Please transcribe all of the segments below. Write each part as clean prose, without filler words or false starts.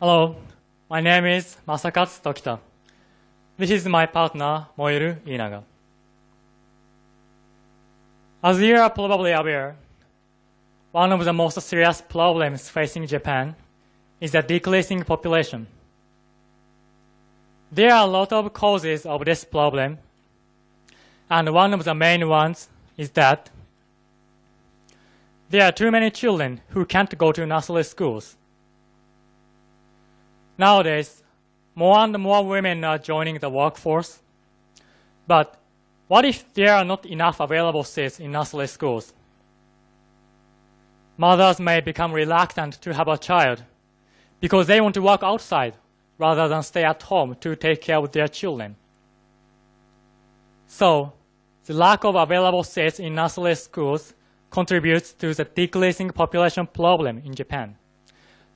Hello, my name is Masakatsu Tokita. This is my partner, Moiru Inaga. As you are probably aware, one of the most serious problems facing Japan is the decreasing population. There are a lot of causes of this problem, and one of the main ones is that there are too many children who can't go to nursery schools. Nowadays, more and more women are joining the workforce. But what if there are not enough available seats in nursery schools? Mothers may become reluctant to have a child because they want to work outside rather than stay at home to take care of their children. So, the lack of available seats in nursery schools contributes to the decreasing population problem in Japan.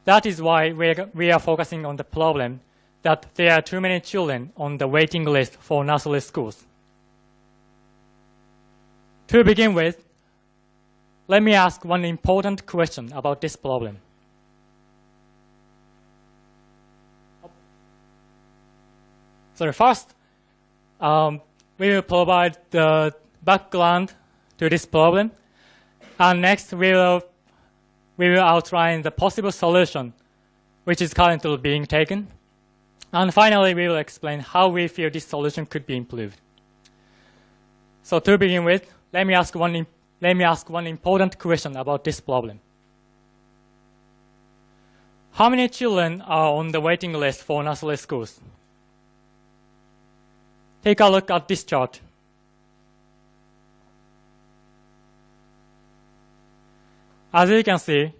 That is why we are focusing on the problem that there are too many children on the waiting list for nursery schools. To begin with, let me ask one important question about this problem. So first, we will provide the background to this problem, and next we will outline the possible solution which is currently being taken. And finally, we will explain how we feel this solution could be improved. So to begin with, let me ask one important question about this problem. How many children are on the waiting list for nursery schools? Take a look at this chart. As you can see,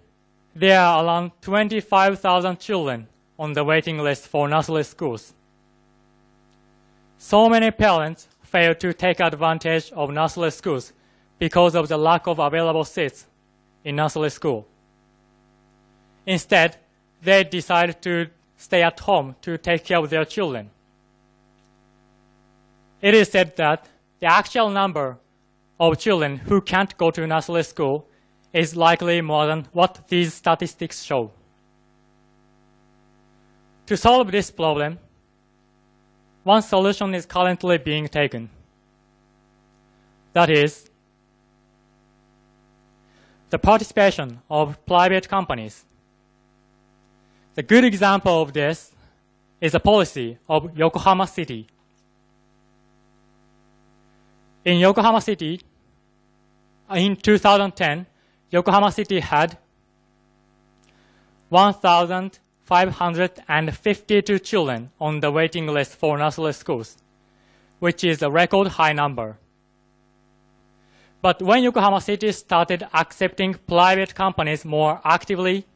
there are around 25,000 children on the waiting list for nursery schools. So many parents fail to take advantage of nursery schools because of the lack of available seats in nursery school. Instead, they decide to stay at home to take care of their children. It is said that the actual number of children who can't go to nursery school is likely more than what these statistics show. To solve this problem, one solution is currently being taken. That is, the participation of private companies. The good example of this is the policy of Yokohama City. In Yokohama City, in 2010, Yokohama City had 1,552 children on the waiting list for nursery schools, which is a record high number. But when Yokohama City started accepting private companies more actively,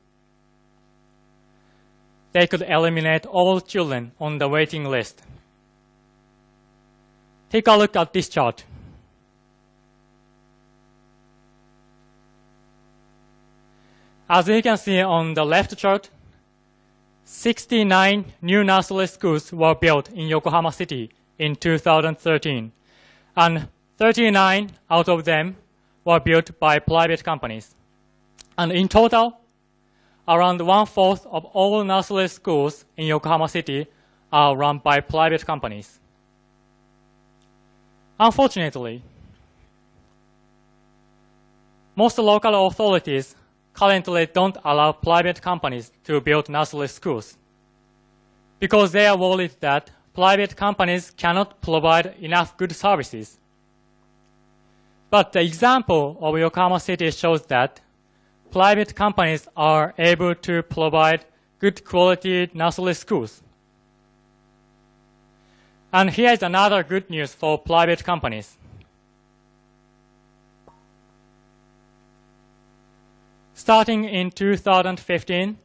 they could eliminate all children on the waiting list. Take a look at this chart. As you can see on the left chart, 69 new nursery schools were built in Yokohama City in 2013, and 39 out of them were built by private companies. And in total, around 1/4 of all nursery schools in Yokohama City are run by private companies. Unfortunately, most local authorities currently don't allow private companies to build nursery schools because they are worried that private companies cannot provide enough good services. But the example of Yokohama City shows that private companies are able to provide good quality nursery schools. And here is another good news for private companies. Starting in 2015,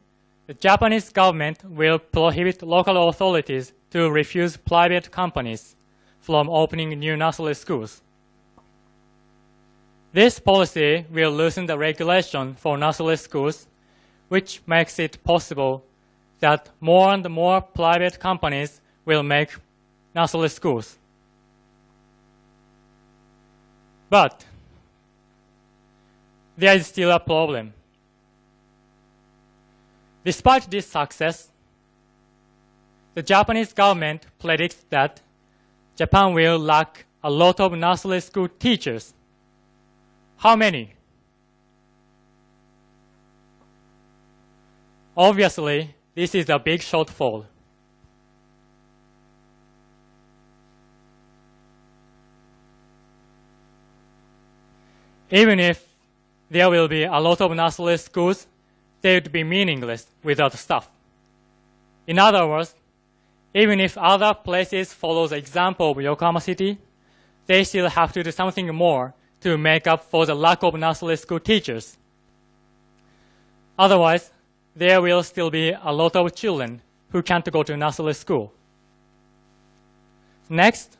the Japanese government will prohibit local authorities to refuse private companies from opening new nursery schools. This policy will loosen the regulation for nursery schools, which makes it possible that more and more private companies will make nursery schools. But there is still a problem. Despite this success, the Japanese government predicts that Japan will lack a lot of nursery school teachers. How many? Obviously, this is a big shortfall. Even if there will be a lot of nursery schools, they would be meaningless without staff. In other words, even if other places follow the example of Yokohama City, they still have to do something more to make up for the lack of nursery school teachers. Otherwise, there will still be a lot of children who can't go to nursery school. Next,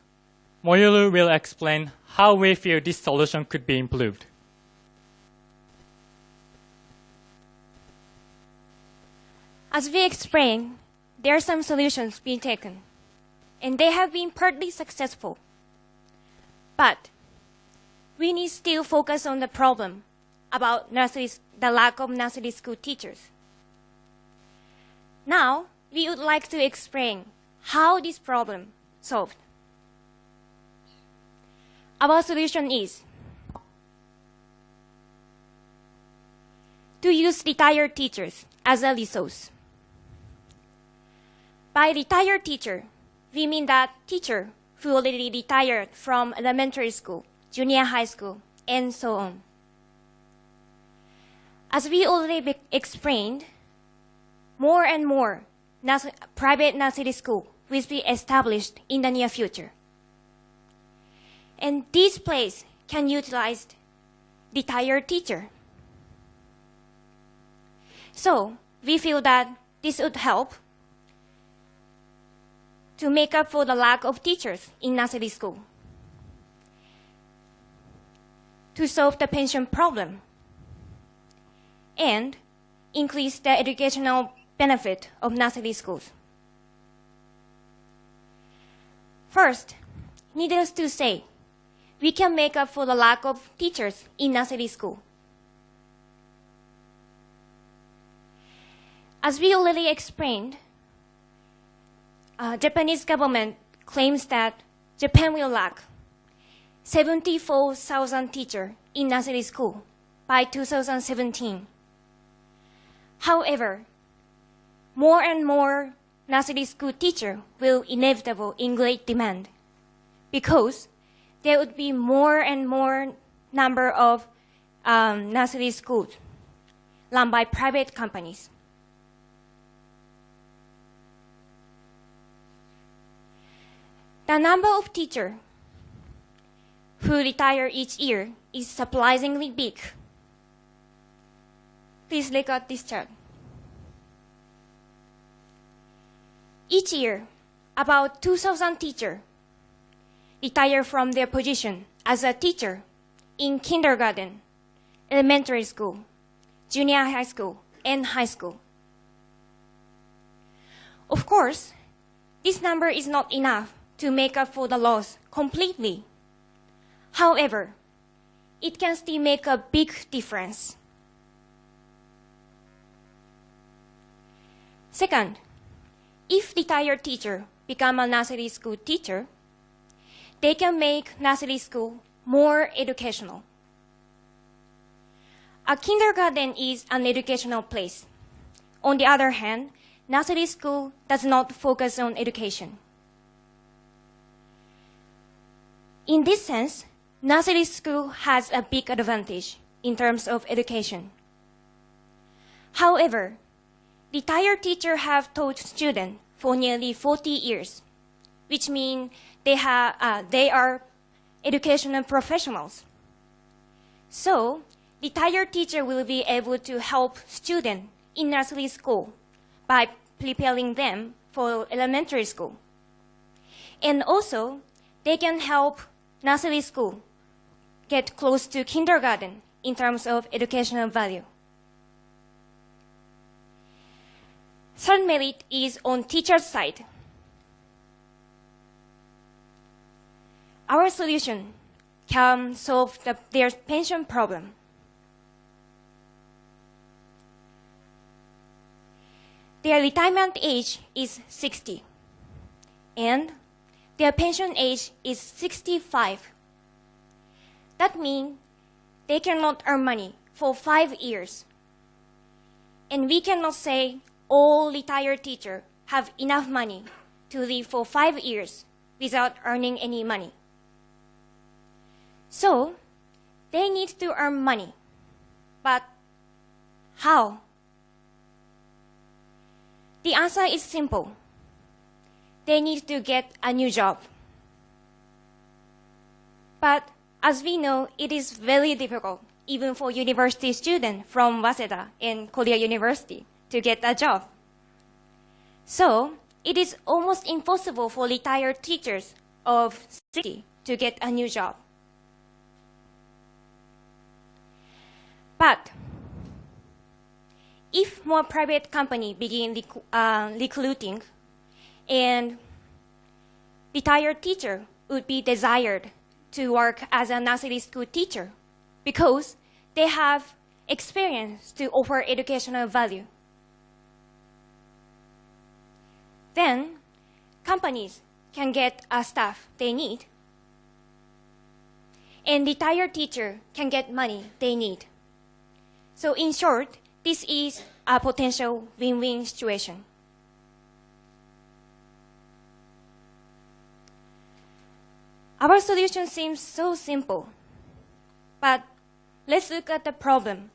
Moyuru will explain how we feel this solution could be improved. As we explained, there are some solutions being taken, and they have been partly successful. But we need to still focus on the problem about the lack of nursery school teachers. Now, we would like to explain how this problem solved. Our solution is to use retired teachers as a resource. By retired teacher, we mean that teacher who already retired from elementary school, junior high school, and so on. As we already explained, more and more private nursery school will be established in the near future. And this place can utilize retired teacher. So we feel that this would help to make up for the lack of teachers in nursery school, to solve the pension problem, and increase the educational benefit of nursery schools. First, needless to say, we can make up for the lack of teachers in nursery school. As we already explained, Japanese government claims that Japan will lack 74,000 teachers in nursery school by 2017. However, more and more nursery school teachers will inevitably in great demand because there would be more and more number of nursery schools run by private companies. The number of teachers who retire each year is surprisingly big. Please look at this chart. Each year, about 2,000 teachers retire from their position as a teacher in kindergarten, elementary school, junior high school, and high school. Of course, this number is not enough to make up for the loss completely. However, it can still make a big difference. Second, if retired teachers become a nursery school teacher, they can make nursery school more educational. A kindergarten is an educational place. On the other hand, nursery school does not focus on education. In this sense, nursery school has a big advantage in terms of education. However, retired teachers have taught students for nearly 40 years, which means they are educational professionals. So, retired teacher will be able to help students in nursery school by preparing them for elementary school. And also, they can help nursery school get close to kindergarten in terms of educational value. Third merit is on teacher's side. Our solution can solve their pension problem. Their retirement age is 60. and their pension age is 65. That means they cannot earn money for 5 years. And we cannot say all retired teachers have enough money to live for 5 years without earning any money. So, they need to earn money. But how? The answer is simple. They need to get a new job. But as we know, it is very difficult, even for university students from Waseda and Korea University, to get a job. So, it is almost impossible for retired teachers of 60 to get a new job. But if more private companies begin recruiting, and retired teacher would be desired to work as a nursery school teacher because they have experience to offer educational value. Then companies can get a staff they need, and retired teacher can get money they need. So in short, this is a potential win-win situation. Our solution seems so simple, but let's look at the problem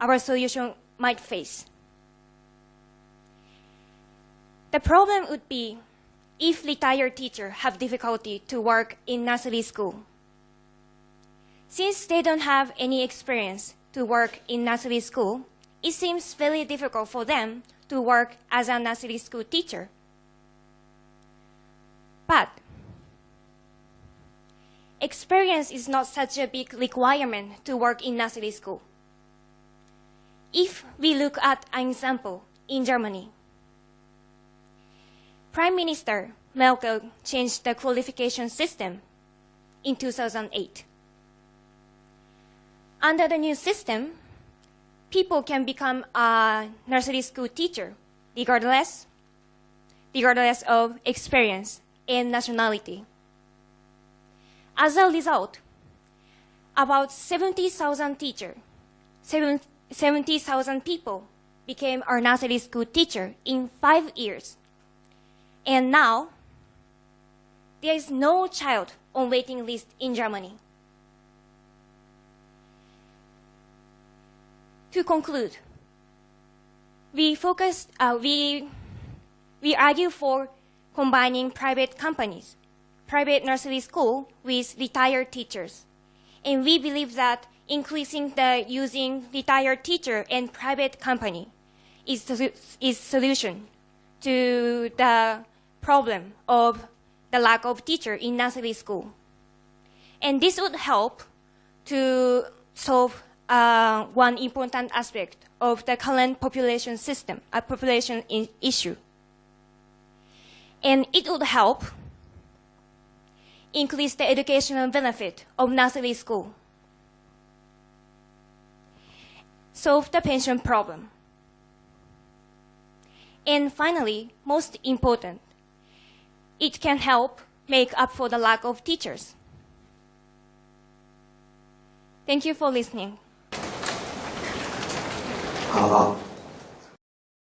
our solution might face. The problem would be if retired teachers have difficulty to work in nursery school. Since they don't have any experience to work in nursery school, it seems very difficult for them to work as a nursery school teacher. But experience is not such a big requirement to work in nursery school. If we look at an example in Germany, Prime Minister Merkel changed the qualification system in 2008. Under the new system, people can become a nursery school teacher regardless of experience and nationality. As a result, about 70,000 teachers, 70,000 people became our nursery school teacher in 5 years. And now, there is no child on waiting list in Germany. To conclude, we argue for combining private companies, private nursery school with retired teachers. And we believe that increasing the using retired teacher and private company is solution to the problem of the lack of teacher in nursery school. And this would help to solve one important aspect of the current population system, a population issue. And it would help increase the educational benefit of nursery school, solve the pension problem. And finally, most important, it can help make up for the lack of teachers. Thank you for listening.